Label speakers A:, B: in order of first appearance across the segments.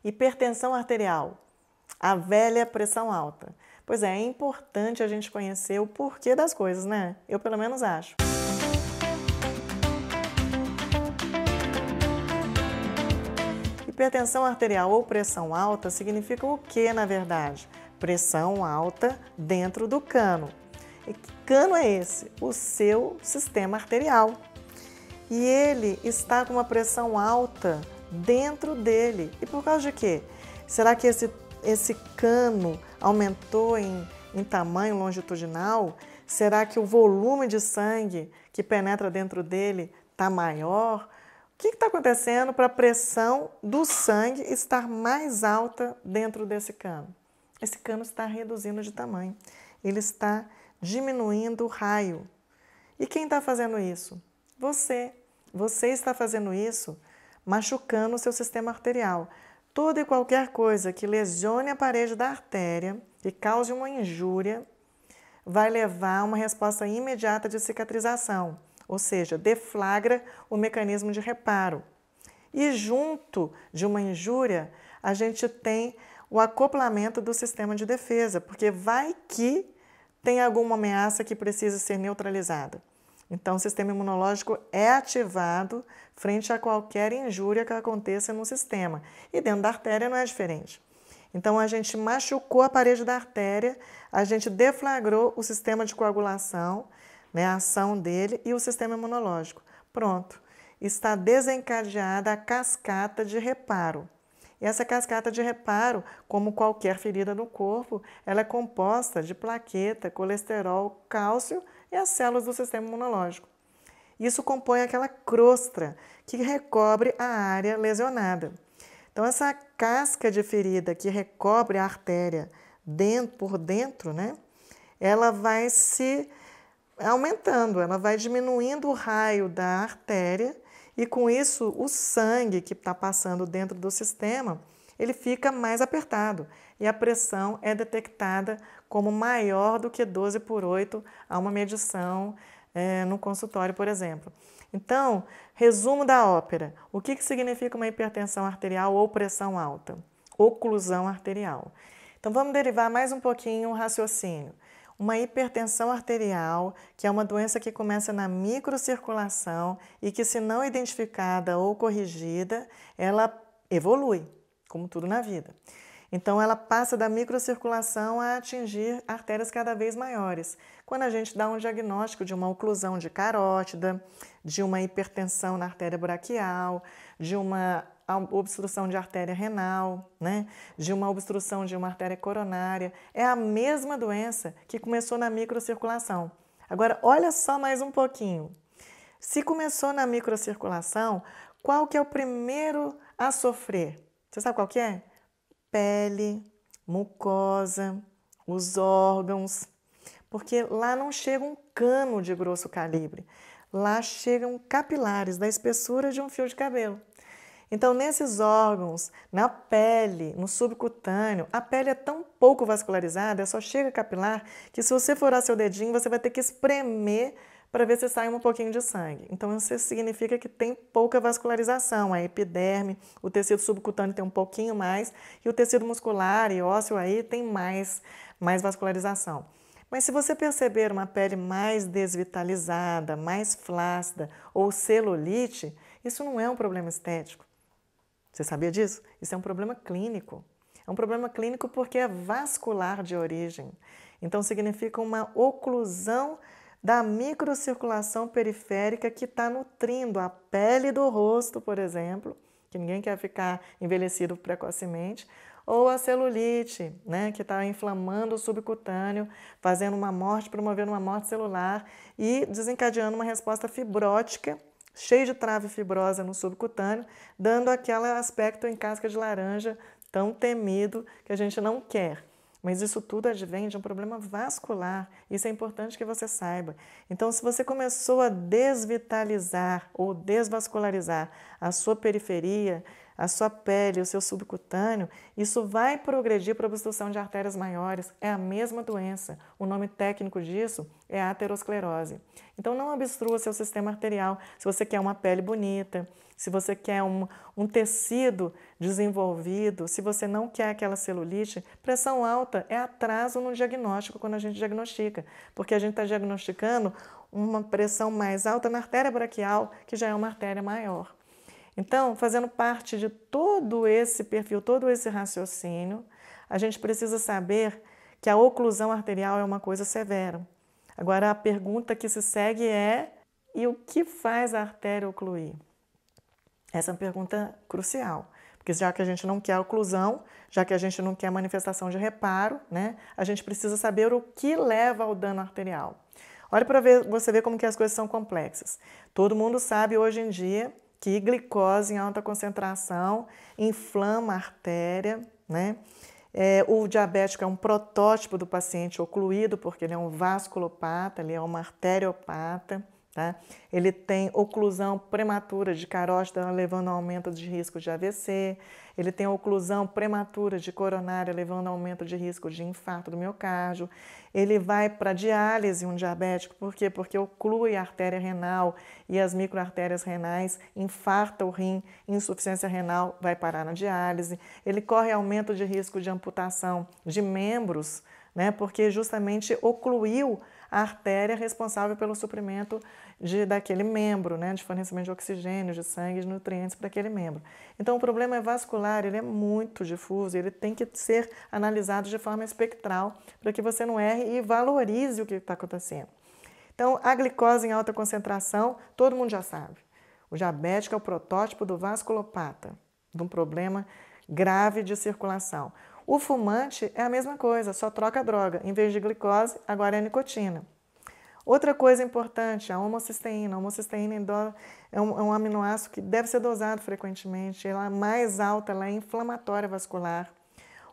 A: Hipertensão arterial, a velha pressão alta. Pois é importante a gente conhecer o porquê das coisas, né? Eu pelo menos acho. Hipertensão arterial ou pressão alta significa o que, na verdade? Pressão alta dentro do cano. E que cano é esse? O seu sistema arterial. E ele está com uma pressão alta dentro dele. E por causa de quê? Será que esse cano aumentou em tamanho longitudinal? Será que o volume de sangue que penetra dentro dele está maior? O que está acontecendo para a pressão do sangue estar mais alta dentro desse cano? Esse cano está reduzindo de tamanho, ele está diminuindo o raio. E quem está fazendo isso? Você. Você está fazendo isso machucando o seu sistema arterial. Toda e qualquer coisa que lesione a parede da artéria, que cause uma injúria, vai levar a uma resposta imediata de cicatrização, ou seja, deflagra o mecanismo de reparo. E junto de uma injúria, a gente tem o acoplamento do sistema de defesa, porque vai que tem alguma ameaça que precisa ser neutralizada. Então, o sistema imunológico é ativado frente a qualquer injúria que aconteça no sistema. E dentro da artéria não é diferente. Então, a gente machucou a parede da artéria, a gente deflagrou o sistema de coagulação, né, a ação dele e o sistema imunológico. Pronto, está desencadeada a cascata de reparo. E essa cascata de reparo, como qualquer ferida no corpo, ela é composta de plaqueta, colesterol, cálcio e as células do sistema imunológico. Isso compõe aquela crosta que recobre a área lesionada. Então, essa casca de ferida que recobre a artéria por dentro, né, ela vai se aumentando, ela vai diminuindo o raio da artéria e, com isso, o sangue que está passando dentro do sistema, ele fica mais apertado e a pressão é detectada como maior do que 12/8 a uma medição no consultório, por exemplo. Então, resumo da ópera. O que significa uma hipertensão arterial ou pressão alta? Oclusão arterial. Então, vamos derivar mais um pouquinho o raciocínio. Uma hipertensão arterial, que é uma doença que começa na microcirculação e que, se não identificada ou corrigida, ela evolui, como tudo na vida. Então, ela passa da microcirculação a atingir artérias cada vez maiores. Quando a gente dá um diagnóstico de uma oclusão de carótida, de uma hipertensão na artéria braquial, de uma obstrução de artéria renal, né? De uma obstrução de uma artéria coronária, é a mesma doença que começou na microcirculação. Agora, olha só mais um pouquinho. Se começou na microcirculação, qual que é o primeiro a sofrer? Você sabe qual que é? Pele, mucosa, os órgãos, porque lá não chega um cano de grosso calibre, lá chegam capilares da espessura de um fio de cabelo. Então, nesses órgãos, na pele, no subcutâneo, a pele é tão pouco vascularizada, só chega capilar, que se você furar seu dedinho, você vai ter que espremer para ver se sai um pouquinho de sangue. Então, isso significa que tem pouca vascularização. A epiderme, o tecido subcutâneo tem um pouquinho mais, e o tecido muscular e ósseo aí tem mais vascularização. Mas se você perceber uma pele mais desvitalizada, mais flácida ou celulite, isso não é um problema estético. Você sabia disso? Isso é um problema clínico. É um problema clínico porque é vascular de origem. Então, significa uma oclusão da microcirculação periférica que está nutrindo a pele do rosto, por exemplo, que ninguém quer ficar envelhecido precocemente, ou a celulite, né, que está inflamando o subcutâneo, fazendo uma morte, promovendo uma morte celular e desencadeando uma resposta fibrótica, cheia de trave fibrosa no subcutâneo, dando aquele aspecto em casca de laranja tão temido que a gente não quer. Mas isso tudo advém de um problema vascular. Isso é importante que você saiba. Então, se você começou a desvitalizar ou desvascularizar a sua periferia, a sua pele, o seu subcutâneo, isso vai progredir para obstrução de artérias maiores. É a mesma doença. O nome técnico disso é aterosclerose. Então, não obstrua seu sistema arterial. Se você quer uma pele bonita, se você quer um tecido desenvolvido, se você não quer aquela celulite, pressão alta é atraso no diagnóstico quando a gente diagnostica, porque a gente está diagnosticando uma pressão mais alta na artéria braquial, que já é uma artéria maior. Então, fazendo parte de todo esse perfil, todo esse raciocínio, a gente precisa saber que a oclusão arterial é uma coisa severa. Agora, a pergunta que se segue é: e o que faz a artéria ocluir? Essa é uma pergunta crucial, porque já que a gente não quer oclusão, já que a gente não quer manifestação de reparo, né, a gente precisa saber o que leva ao dano arterial. Olha para você ver como que as coisas são complexas. Todo mundo sabe hoje em dia que glicose em alta concentração inflama a artéria, né? O diabético é um protótipo do paciente ocluído, porque ele é um vasculopata, ele é uma arteriopata. Tá? Ele tem oclusão prematura de carótida, levando ao aumento de risco de AVC. Ele tem oclusão prematura de coronária, levando ao aumento de risco de infarto do miocárdio. Ele vai para diálise, um diabético. Por quê? Porque oclui a artéria renal e as microartérias renais, infarta o rim, insuficiência renal, vai parar na diálise. Ele corre aumento de risco de amputação de membros, né? Porque justamente ocluiu a artéria responsável pelo suprimento daquele membro, né, de fornecimento de oxigênio, de sangue, de nutrientes para aquele membro. Então, o problema é vascular, ele é muito difuso, ele tem que ser analisado de forma espectral para que você não erre e valorize o que está acontecendo. Então, a glicose em alta concentração, todo mundo já sabe. O diabético é o protótipo do vasculopata, de um problema grave de circulação. O fumante é a mesma coisa, só troca a droga. Em vez de glicose, agora é nicotina. Outra coisa importante, a homocisteína. A homocisteína é um aminoácido que deve ser dosado frequentemente. Ela é mais alta, ela é inflamatória vascular.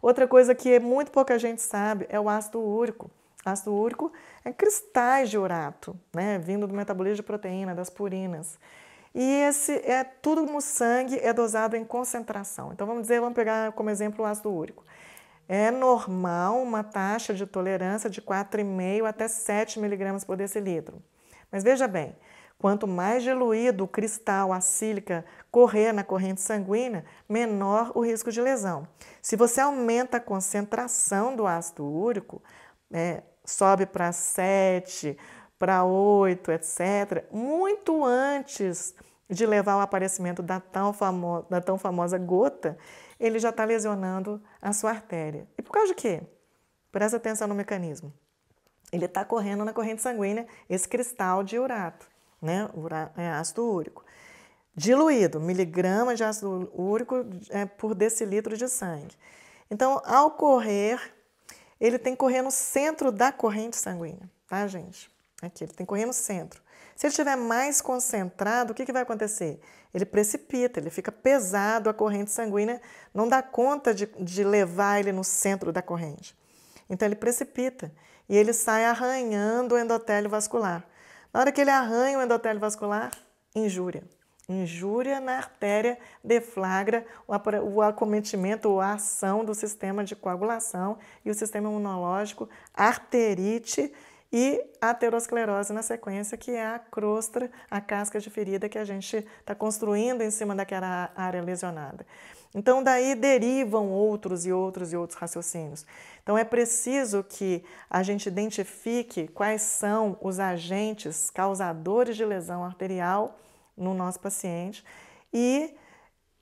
A: Outra coisa que muito pouca gente sabe é o ácido úrico. O ácido úrico é cristais de urato, né, vindo do metabolismo de proteína, das purinas. E tudo no sangue é dosado em concentração. Então, vamos pegar como exemplo o ácido úrico. É normal uma taxa de tolerância de 4,5 até 7 miligramas por decilitro. Mas veja bem, quanto mais diluído o cristal, a sílica, correr na corrente sanguínea, menor o risco de lesão. Se você aumenta a concentração do ácido úrico, sobe para 7, para 8, etc., muito antes de levar ao aparecimento da tão famosa gota, ele já está lesionando a sua artéria. E por causa de quê? Presta atenção no mecanismo. Ele está correndo na corrente sanguínea esse cristal de urato, né? Ácido úrico. Diluído, miligramas de ácido úrico por decilitro de sangue. Então, ao correr, ele tem que correr no centro da corrente sanguínea, tá, gente? Aqui, ele tem que correr no centro. Se ele estiver mais concentrado, o que vai acontecer? Ele precipita, ele fica pesado, a corrente sanguínea não dá conta de levar ele no centro da corrente. Então, ele precipita e ele sai arranhando o endotélio vascular. Na hora que ele arranha o endotélio vascular, injúria. Injúria na artéria deflagra o acometimento ou a ação do sistema de coagulação e o sistema imunológico, arterite e aterosclerose na sequência, que é a crosta, a casca de ferida que a gente está construindo em cima daquela área lesionada. Então, daí derivam outros raciocínios. Então, é preciso que a gente identifique quais são os agentes causadores de lesão arterial no nosso paciente e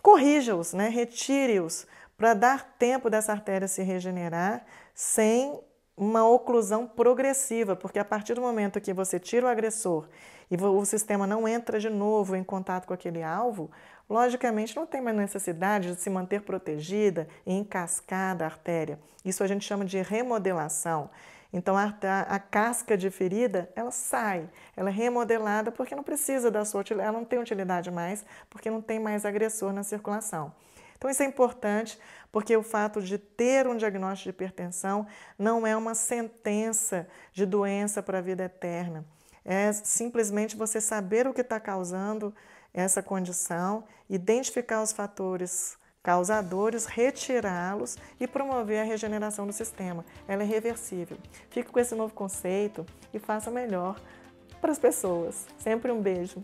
A: corrija-os, né? Retire-os, para dar tempo dessa artéria se regenerar sem uma oclusão progressiva, porque a partir do momento que você tira o agressor e o sistema não entra de novo em contato com aquele alvo, logicamente não tem mais necessidade de se manter protegida e encascada a artéria. Isso a gente chama de remodelação. Então, a casca de ferida, ela sai, ela é remodelada porque não precisa da sua utilidade, ela não tem utilidade mais, porque não tem mais agressor na circulação. Então, isso é importante porque o fato de ter um diagnóstico de hipertensão não é uma sentença de doença para a vida eterna. É simplesmente você saber o que está causando essa condição, identificar os fatores causadores, retirá-los e promover a regeneração do sistema. Ela é reversível. Fique com esse novo conceito e faça melhor para as pessoas. Sempre um beijo.